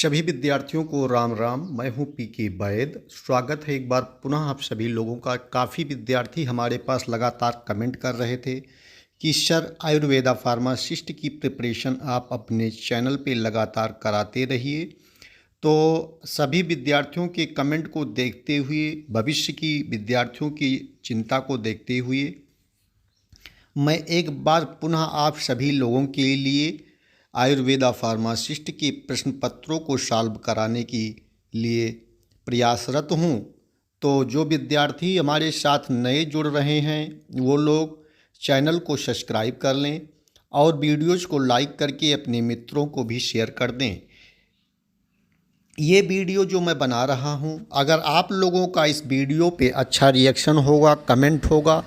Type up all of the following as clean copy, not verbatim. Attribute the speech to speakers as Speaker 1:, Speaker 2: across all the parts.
Speaker 1: सभी विद्यार्थियों को राम राम। मैं हूं पीके वैद। स्वागत है एक बार पुनः आप सभी लोगों का। काफ़ी विद्यार्थी हमारे पास लगातार कमेंट कर रहे थे कि सर आयुर्वेदा फार्मासिस्ट की प्रिपरेशन आप अपने चैनल पे लगातार कराते रहिए। तो सभी विद्यार्थियों के कमेंट को देखते हुए, भविष्य की विद्यार्थियों की चिंता को देखते हुए मैं एक बार पुनः आप सभी लोगों के लिए आयुर्वेदा फार्मासिस्ट के प्रश्न पत्रों को सॉल्व कराने के लिए प्रयासरत हूँ। तो जो विद्यार्थी हमारे साथ नए जुड़ रहे हैं वो लोग चैनल को सब्सक्राइब कर लें और वीडियोज़ को लाइक करके अपने मित्रों को भी शेयर कर दें। ये वीडियो जो मैं बना रहा हूँ, अगर आप लोगों का इस वीडियो पे अच्छा रिएक्शन होगा, कमेंट होगा,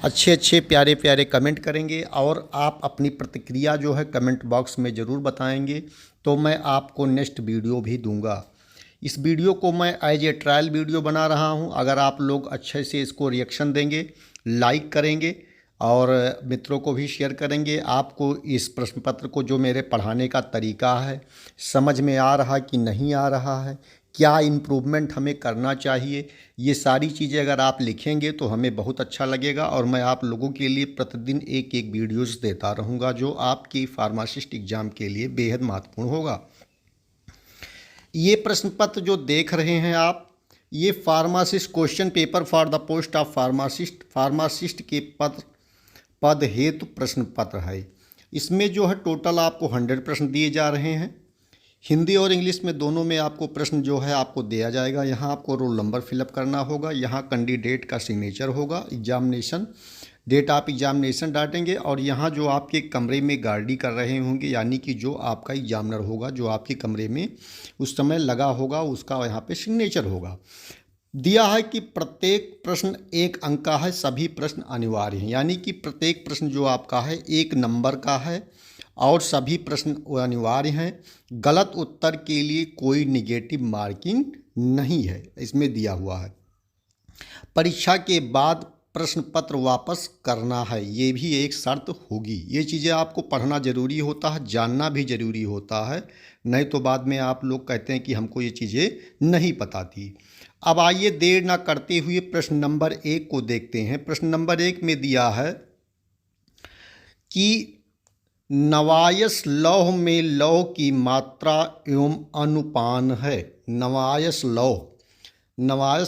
Speaker 1: अच्छे अच्छे प्यारे प्यारे कमेंट करेंगे और आप अपनी प्रतिक्रिया जो है कमेंट बॉक्स में ज़रूर बताएंगे, तो मैं आपको नेक्स्ट वीडियो भी दूंगा। इस वीडियो को मैं एज ए ट्रायल वीडियो बना रहा हूं। अगर आप लोग अच्छे से इसको रिएक्शन देंगे, लाइक करेंगे और मित्रों को भी शेयर करेंगे, आपको इस प्रश्न पत्र को जो मेरे पढ़ाने का तरीका है समझ में आ रहा कि नहीं आ रहा है, क्या इम्प्रूवमेंट हमें करना चाहिए, ये सारी चीज़ें अगर आप लिखेंगे तो हमें बहुत अच्छा लगेगा और मैं आप लोगों के लिए प्रतिदिन एक एक वीडियोस देता रहूँगा जो आपकी फार्मासिस्ट एग्ज़ाम के लिए बेहद महत्वपूर्ण होगा। ये प्रश्न पत्र जो देख रहे हैं आप, ये pharmacist question paper for the post of pharmacist के पद हेतु प्रश्न पत्र है। इसमें जो है टोटल आपको 100 प्रश्न दिए जा रहे हैं। हिंदी और इंग्लिश में दोनों में आपको प्रश्न जो है आपको दिया जाएगा। यहाँ आपको रोल नंबर फिलअप करना होगा, यहाँ कैंडिडेट का सिग्नेचर होगा, एग्जामिनेशन डेट आप एग्जामिनेशन डालेंगे और यहाँ जो आपके कमरे में गार्डी कर रहे होंगे यानी कि जो आपका एग्जामिनर होगा जो आपके कमरे में उस समय लगा होगा उसका यहाँ पे सिग्नेचर होगा। दिया है कि प्रत्येक प्रश्न 1 अंक का है, सभी प्रश्न अनिवार्य हैं, यानी कि प्रत्येक प्रश्न जो आपका है 1 नंबर का है और सभी प्रश्न अनिवार्य हैं। गलत उत्तर के लिए कोई निगेटिव मार्किंग नहीं है, इसमें दिया हुआ है। परीक्षा के बाद प्रश्न पत्र वापस करना है, ये भी एक शर्त होगी। ये चीज़ें आपको पढ़ना ज़रूरी होता है, जानना भी ज़रूरी होता है, नहीं तो बाद में आप लोग कहते हैं कि हमको ये चीज़ें नहीं पता थी। अब आइए देर ना करते हुए प्रश्न नंबर 1 को देखते हैं। प्रश्न नंबर 1 में दिया है कि नवायस लौह में लौह की मात्रा एवं अनुपान है। नवायस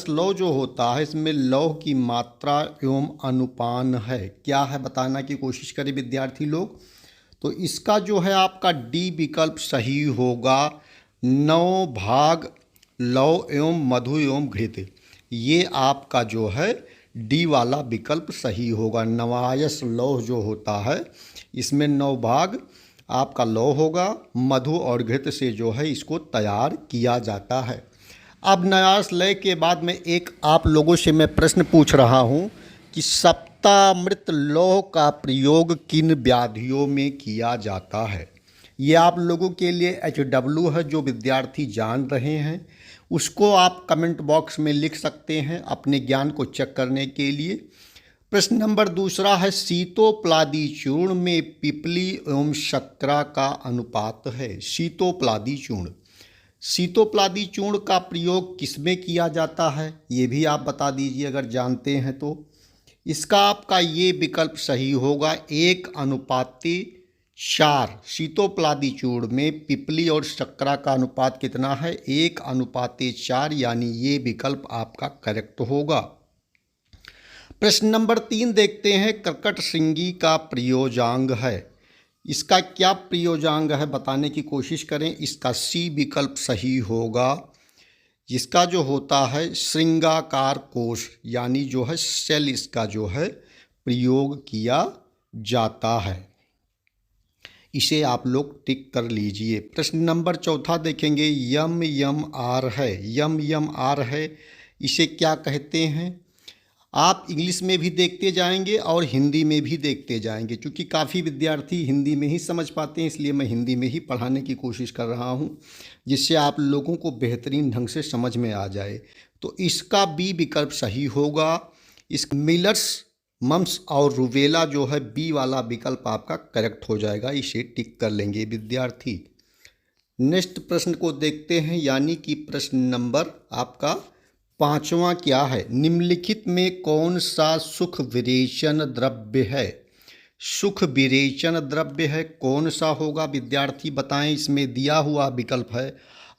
Speaker 1: लौह जो होता है इसमें लौह की मात्रा एवं अनुपान है, क्या है बताना की कोशिश करें विद्यार्थी लोग। तो इसका जो है आपका डी विकल्प सही होगा। 9 भाग लौह एवं मधु एवं घृत, ये आपका जो है डी वाला विकल्प सही होगा। नवायस लौह जो होता है इसमें 9 भाग आपका लौह होगा, मधु और घृत से जो है इसको तैयार किया जाता है। अब नयास लय के बाद में एक आप लोगों से मैं प्रश्न पूछ रहा हूं कि सप्तामृत लौह का प्रयोग किन व्याधियों में किया जाता है। ये आप लोगों के लिए HW है, जो विद्यार्थी जान रहे हैं उसको आप कमेंट बॉक्स में लिख सकते हैं अपने ज्ञान को चेक करने के लिए। प्रश्न नंबर 2 है शीतोप्लादी चूर्ण में पिपली एवं शर्करा का अनुपात है। शीतोप्लादी चूर्ण का प्रयोग किसमें किया जाता है ये भी आप बता दीजिए अगर जानते हैं तो। इसका आपका ये विकल्प सही होगा 1:4। शीतोप्लादी चूर्ण में पिपली और शर्करा का अनुपात कितना है 1:4, यानी ये विकल्प आपका करेक्ट होगा। प्रश्न नंबर 3 देखते हैं। कर्कट श्रृंगी का प्रयोजांग है, इसका क्या प्रयोजांग है बताने की कोशिश करें। इसका सी विकल्प सही होगा, जिसका जो होता है श्रृंगाकार कोश, यानी जो है सेल, इसका जो है प्रयोग किया जाता है। इसे आप लोग टिक कर लीजिए। प्रश्न नंबर 4 देखेंगे। यम आर है, इसे क्या कहते हैं। आप इंग्लिश में भी देखते जाएंगे और हिंदी में भी देखते जाएंगे, क्योंकि काफ़ी विद्यार्थी हिंदी में ही समझ पाते हैं, इसलिए मैं हिंदी में ही पढ़ाने की कोशिश कर रहा हूं, जिससे आप लोगों को बेहतरीन ढंग से समझ में आ जाए। तो इसका बी विकल्प सही होगा। इस मिलर्स, मम्स और रूबेला जो है बी वाला विकल्प आपका करेक्ट हो जाएगा, इसे टिक कर लेंगे विद्यार्थी। नेक्स्ट प्रश्न को देखते हैं, यानी कि प्रश्न नंबर आपका 5वां क्या है। निम्नलिखित में कौन सा सुख विरेचन द्रव्य है। सुख विरेचन द्रव्य है, कौन सा होगा विद्यार्थी बताएं। इसमें दिया हुआ विकल्प है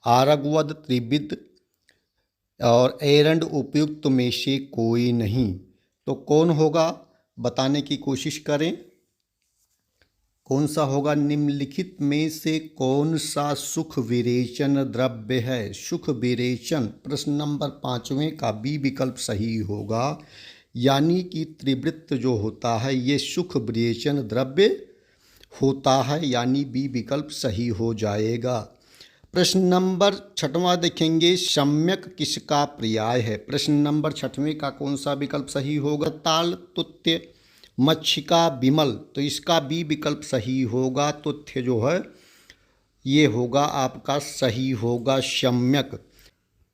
Speaker 1: आरगवद, त्रिविद और एरंड, उपयुक्त में से कोई नहीं। तो कौन होगा बताने की कोशिश करें, कौन सा होगा। निम्नलिखित में से कौन सा सुख विरेचन द्रव्य है। सुख विरेचन प्रश्न नंबर 5वें का बी विकल्प सही होगा, यानी कि त्रिवृत्त जो होता है ये सुख विरेचन द्रव्य होता है, यानी बी विकल्प सही हो जाएगा। प्रश्न नंबर 6वां देखेंगे, सम्यक किसका पर्याय है। प्रश्न नंबर 6वें का कौन सा विकल्प सही होगा। ताल, तुत्य, मच्छिका, विमल। तो इसका बी विकल्प सही होगा। तुथ्य जो है ये होगा आपका सही होगा सम्यक।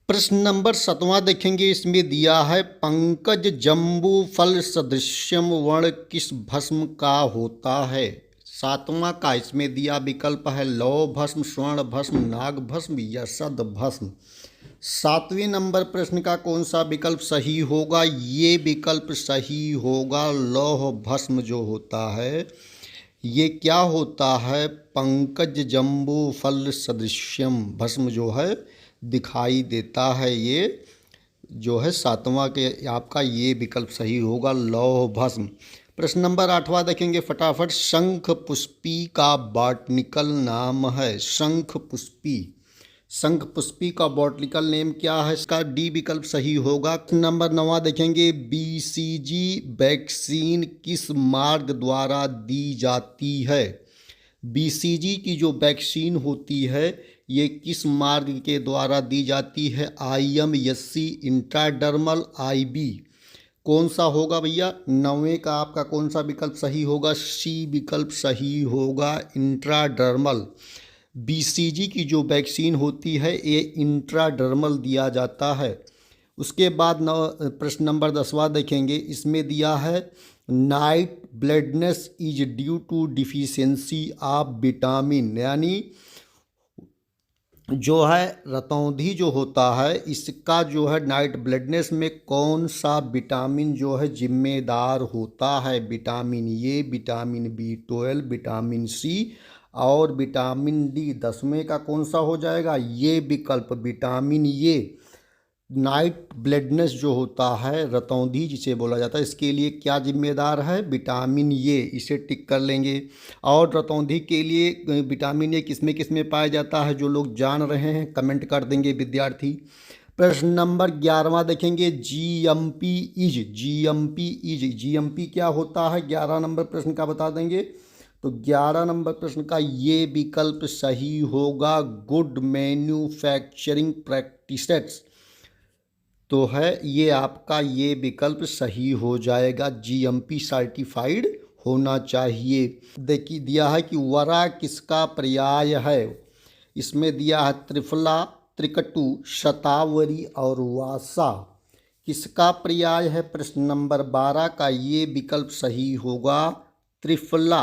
Speaker 1: प्रश्न नंबर 7वां देखेंगे, इसमें दिया है पंकज जम्बू फल सदृश्यम वर्ण किस भस्म का होता है। 7वां का इसमें दिया विकल्प है लौह भस्म, स्वर्ण भस्म, नाग भस्म या सद भस्म। 7वें नंबर प्रश्न का कौन सा विकल्प सही होगा। ये विकल्प सही होगा लौह भस्म जो होता है ये क्या होता है, पंकज जम्बू फल सदृश्यम भस्म जो है दिखाई देता है। ये जो है 7वां के आपका ये विकल्प सही होगा लौह भस्म। प्रश्न नंबर 8वां देखेंगे फटाफट, शंख पुष्पी का बॉटनिकल नाम है। शंख पुष्पी, शंख पुष्पी का बॉटनिकल नेम क्या है। इसका डी विकल्प सही होगा। नंबर 9वां देखेंगे, बीसीजी वैक्सीन किस मार्ग द्वारा दी जाती है। बीसीजी की जो वैक्सीन होती है ये किस मार्ग के द्वारा दी जाती है। IMSC, intradermal, IB। कौन सा होगा भैया। 9वें का आपका कौन सा विकल्प सही होगा। सी विकल्प सही होगा इंट्राडर्मल। BCG की जो वैक्सीन होती है ये इंट्राडर्मल दिया जाता है। उसके बाद प्रश्न नंबर 10वां देखेंगे, इसमें दिया है night blindness is due to deficiency of vitamin, यानी जो है रतौंधी जो होता है इसका जो है नाइट ब्लडनेस में कौन सा विटामिन जो है जिम्मेदार होता है। Vitamin A, vitamin B12, vitamin C और विटामिन D। 10वें का कौन सा हो जाएगा ये विकल्प विटामिन ए। नाइट ब्लडनेस जो होता है रतौंधी जिसे बोला जाता है इसके लिए क्या जिम्मेदार है, विटामिन ए। इसे टिक कर लेंगे। और रतौंधी के लिए विटामिन ए किस में पाया जाता है, जो लोग जान रहे हैं कमेंट कर देंगे विद्यार्थी। प्रश्न नंबर 11वां देखेंगे, जीएमपी क्या होता है। 11 नंबर प्रश्न का बता देंगे। तो 11 नंबर प्रश्न का ये विकल्प सही होगा गुड मैन्युफैक्चरिंग प्रैक्टिसेस। तो है ये आपका ये विकल्प सही हो जाएगा। GMP सर्टिफाइड होना चाहिए। देखिए दिया है कि वरा किसका पर्याय है। इसमें दिया है त्रिफला, त्रिकटु, शतावरी और वासा। किसका पर्याय है। प्रश्न नंबर 12 का ये विकल्प सही होगा त्रिफला।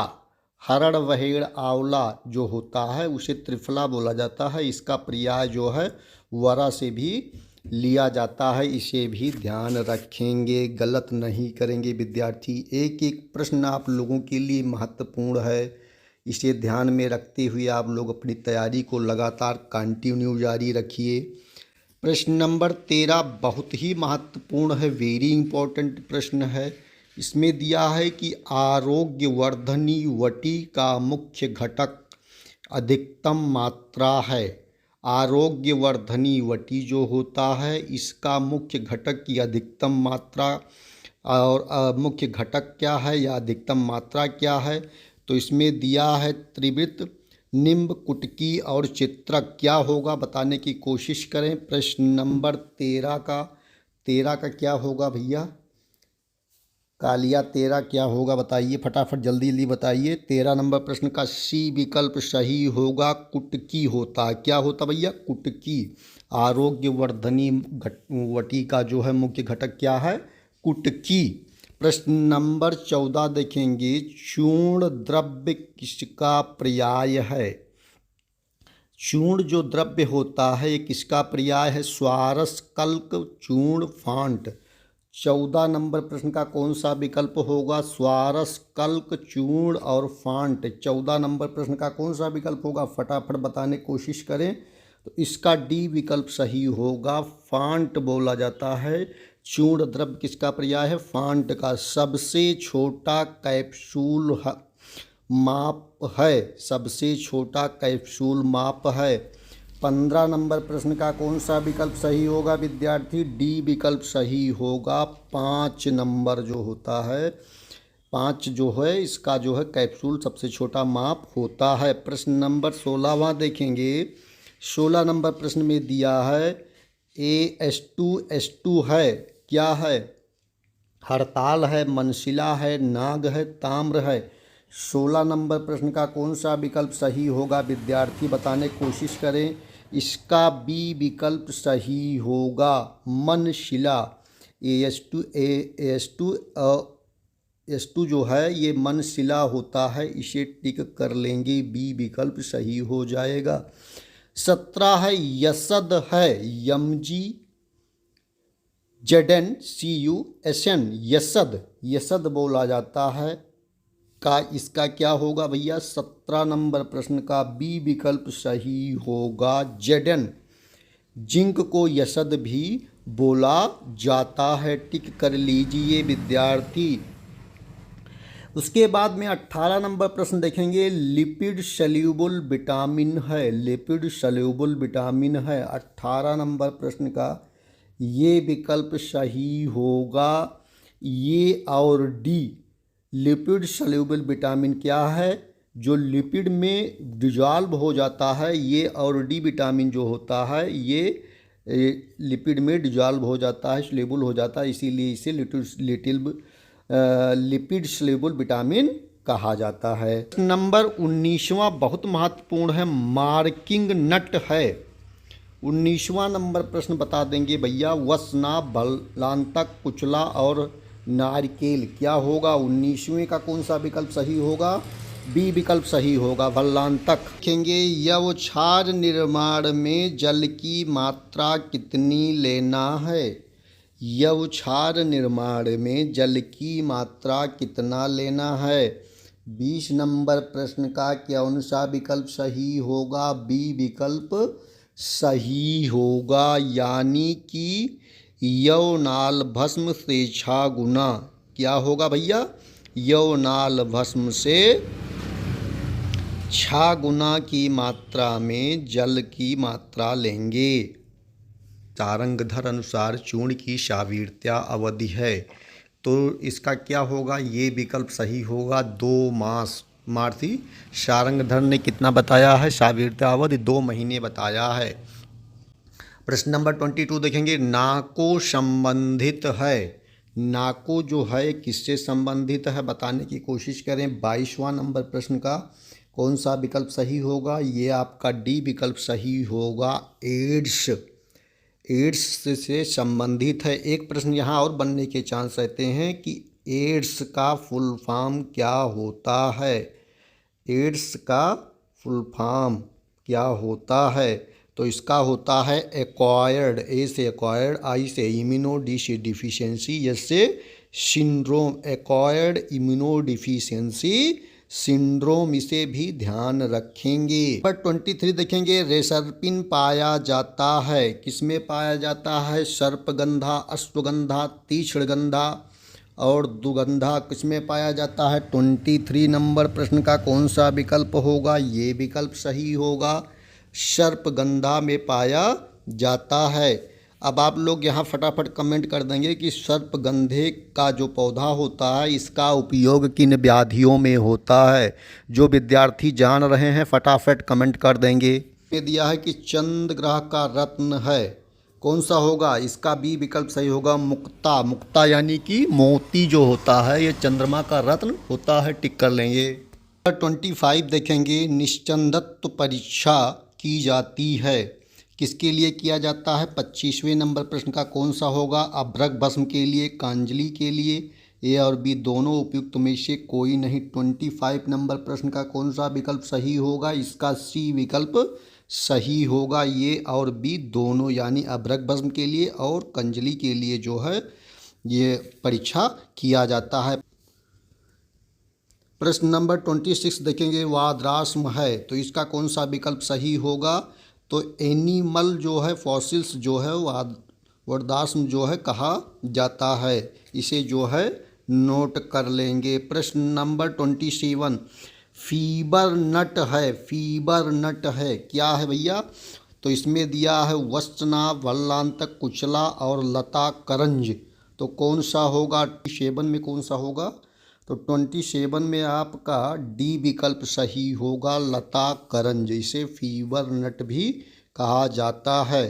Speaker 1: हरण, वहेड़, आंवला जो होता है उसे त्रिफला बोला जाता है। इसका पर्याय जो है वरा से भी लिया जाता है, इसे भी ध्यान रखेंगे, गलत नहीं करेंगे विद्यार्थी। एक एक प्रश्न आप लोगों के लिए महत्वपूर्ण है, इसे ध्यान में रखते हुए आप लोग अपनी तैयारी को लगातार कंटिन्यू जारी रखिए। प्रश्न नंबर 13 बहुत ही महत्वपूर्ण है, वेरी इंपॉर्टेंट प्रश्न है। इसमें दिया है कि आरोग्यवर्धनी वटी का मुख्य घटक अधिकतम मात्रा है। आरोग्यवर्धनी वटी जो होता है इसका मुख्य घटक की अधिकतम मात्रा और मुख्य घटक क्या है या अधिकतम मात्रा क्या है। तो इसमें दिया है त्रिवृत्त, निम्ब, कुटकी और चित्रक। क्या होगा बताने की कोशिश करें। प्रश्न नंबर 13 का क्या होगा भैया। कालिया 13 क्या होगा बताइए फटाफट, जल्दी जल्दी बताइए। 13 नंबर प्रश्न का सी विकल्प सही होगा कुटकी होता है। क्या होता भैया कुटकी। आरोग्यवर्धनी वटी का जो है मुख्य घटक क्या है कुटकी। प्रश्न नंबर 14 देखेंगे, चूर्ण द्रव्य किसका पर्याय है। चूर्ण जो द्रव्य होता है ये किसका पर्याय है? स्वारस, कल्क, चूर्ण, फांट। 14 नंबर प्रश्न का कौन सा विकल्प होगा? स्वारस, कल्क, चूर्ण और फांट। 14 नंबर प्रश्न का कौन सा विकल्प होगा? फटाफट बताने की कोशिश करें। तो इसका डी विकल्प सही होगा, फांट बोला जाता है। चूर्ण द्रव्य किसका पर्याय है? फांट का। सबसे छोटा कैप्सूल माप है, सबसे छोटा कैप्सूल माप है। 15 नंबर प्रश्न का कौन सा विकल्प सही होगा विद्यार्थी? डी विकल्प सही होगा। 5 नंबर जो होता है, 5 जो है इसका जो है कैप्सूल सबसे छोटा माप होता है। प्रश्न नंबर 16वां देखेंगे। 16 नंबर प्रश्न में दिया है AH2 है, क्या है? हड़ताल है, मनशिला है, नाग है, ताम्र है। 16 नंबर प्रश्न का कौन सा विकल्प सही होगा विद्यार्थी बताने की कोशिश करें। इसका बी विकल्प सही होगा, मनशिला। AH2 जो है ये मनशिला होता है, इसे टिक कर लेंगे, बी विकल्प सही हो जाएगा। 17 है यसद है, यमजी ZNCUSN, यसद, यसद बोला जाता है का। इसका क्या होगा भैया? 17 नंबर प्रश्न का बी विकल्प सही होगा, ZN। जिंक को यसद भी बोला जाता है, टिक कर लीजिए विद्यार्थी। उसके बाद में 18 नंबर प्रश्न देखेंगे। लिपिड सल्यूबल विटामिन है, लिपिड सल्यूबल विटामिन है। 18 नंबर प्रश्न का ये विकल्प सही होगा, ये और डी। लिपिड सल्यूबल विटामिन क्या है? जो लिपिड में डिजॉल्व हो जाता है, ये और डी विटामिन जो होता है ये लिपिड में डिजॉल्व हो जाता है, सल्यूबल हो जाता है, इसीलिए इसे लिपिड सल्यूबल विटामिन कहा जाता है। नंबर 19वां बहुत महत्वपूर्ण है, मार्किंग नट है। 19वां नंबर प्रश्न बता देंगे भैया। वसना, भलांतक, कुचला और नारिकेल क्या होगा? 19वें का कौन सा विकल्प सही होगा? बी विकल्प सही होगा, भलांतक। देखेंगे यवक्षार निर्माण में जल की मात्रा कितनी लेना है? यवक्षार निर्माण में जल की मात्रा कितना लेना है? 20 नंबर प्रश्न का कौन सा विकल्प सही होगा? बी विकल्प सही होगा, यानी कि यवनाल भस्म से 6 गुना। क्या होगा भैया? यवनाल भस्म से 6 गुना की मात्रा में जल की मात्रा लेंगे। सारंगधर अनुसार चूर्ण की सावीरता अवधि है, तो इसका क्या होगा? ये विकल्प सही होगा, 2 मास। मारती सारंगधर ने कितना बताया है? सावीरता अवधि 2 महीने बताया है। प्रश्न नंबर 22 देखेंगे। नाको संबंधित है, नाको जो है किससे संबंधित है बताने की कोशिश करें। 22वां नंबर प्रश्न का कौन सा विकल्प सही होगा? ये आपका डी विकल्प सही होगा, एड्स। एड्स से संबंधित है। एक प्रश्न यहाँ और बनने के चांस रहते हैं कि एड्स का फुल फॉर्म क्या होता है? एड्स का फुल फॉर्म क्या होता है? तो इसका होता है एक्वायर्ड, ए से एक्वायर्ड, आई से इम्यूनो, डी से डिफिशियंसी, एस से syndrome. Acquired immuno deficiency syndrome, इसे भी ध्यान रखेंगे। नंबर 23 देखेंगे। रेसरपिन पाया जाता है, किसमें पाया जाता है? सर्पगंधा, अश्वगंधा, तीक्ष्णगंधा और दुगंधा किसमें पाया जाता है? 23 नंबर प्रश्न का कौन सा विकल्प होगा? ये विकल्प सही होगा, सर्पगंधा में पाया जाता है। अब आप लोग यहाँ फटाफट कमेंट कर देंगे कि सर्पगंधे का जो पौधा होता है इसका उपयोग किन व्याधियों में होता है। जो विद्यार्थी जान रहे हैं फटाफट कमेंट कर देंगे। ये दिया है कि चंद्र ग्रह का रत्न है, कौन सा होगा? इसका बी विकल्प सही होगा, मुक्ता। मुक्ता यानी कि मोती जो होता है ये चंद्रमा का रत्न होता है, टिक कर लेंगे। 25 देखेंगे। निश्चंदत्व परीक्षा की जाती है, किसके लिए किया जाता है? 25वें नंबर प्रश्न का कौन सा होगा? अभ्रक भस्म के लिए, कांजलि के लिए, ए और बी दोनों उपयुक्त में से कोई नहीं। 25 नंबर प्रश्न का कौन सा विकल्प सही होगा? इसका सी विकल्प सही होगा ए और बी दोनों, यानी अभ्रक भस्म के लिए और कंजली के लिए जो है ये परीक्षा किया जाता है। प्रश्न नंबर 26 देखेंगे, वाद्राश्म है तो इसका कौन सा विकल्प सही होगा? तो एनिमल जो है, फॉसिल्स जो है वर्दाश्म जो है कहा जाता है, इसे जो है नोट कर लेंगे। प्रश्न नंबर 27, फीबर नट है, फीबर नट है क्या है भैया? तो इसमें दिया है वस्तना, वल्लांतक, कुचला और लता करंज, तो कौन सा होगा? 27 में कौन सा होगा? तो 27 में आपका डी विकल्प सही होगा, लता करंज, इसे फीबर नट भी कहा जाता है।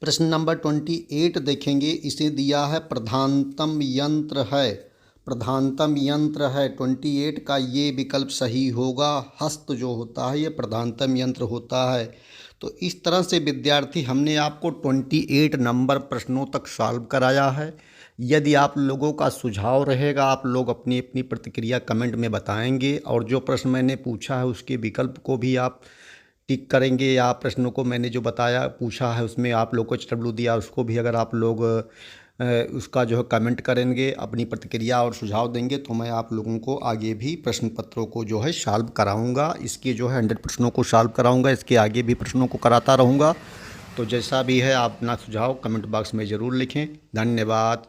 Speaker 1: प्रश्न नंबर 28 देखेंगे, इसे दिया है प्रधानतम यंत्र है, प्रधानतम यंत्र है 28 का ये विकल्प सही होगा, हस्त जो होता है ये प्रधानतम यंत्र होता है। तो इस तरह से विद्यार्थी हमने आपको 28 नंबर प्रश्नों तक सॉल्व कराया है। यदि आप लोगों का सुझाव रहेगा, आप लोग अपनी अपनी प्रतिक्रिया कमेंट में बताएंगे और जो प्रश्न मैंने पूछा है उसके विकल्प को भी आप टिक करेंगे, या प्रश्नों को मैंने जो बताया पूछा है उसमें आप लोग को HW दिया उसको भी अगर आप लोग उसका जो है कमेंट करेंगे, अपनी प्रतिक्रिया और सुझाव देंगे, तो मैं आप लोगों को आगे भी प्रश्न पत्रों को जो है सॉल्व कराऊंगा। इसके जो है 100 प्रश्नों को सॉल्व कराऊंगा, इसके आगे भी प्रश्नों को कराता रहूँगा। तो जैसा भी है आप अपना सुझाव कमेंट बॉक्स में ज़रूर लिखें। धन्यवाद।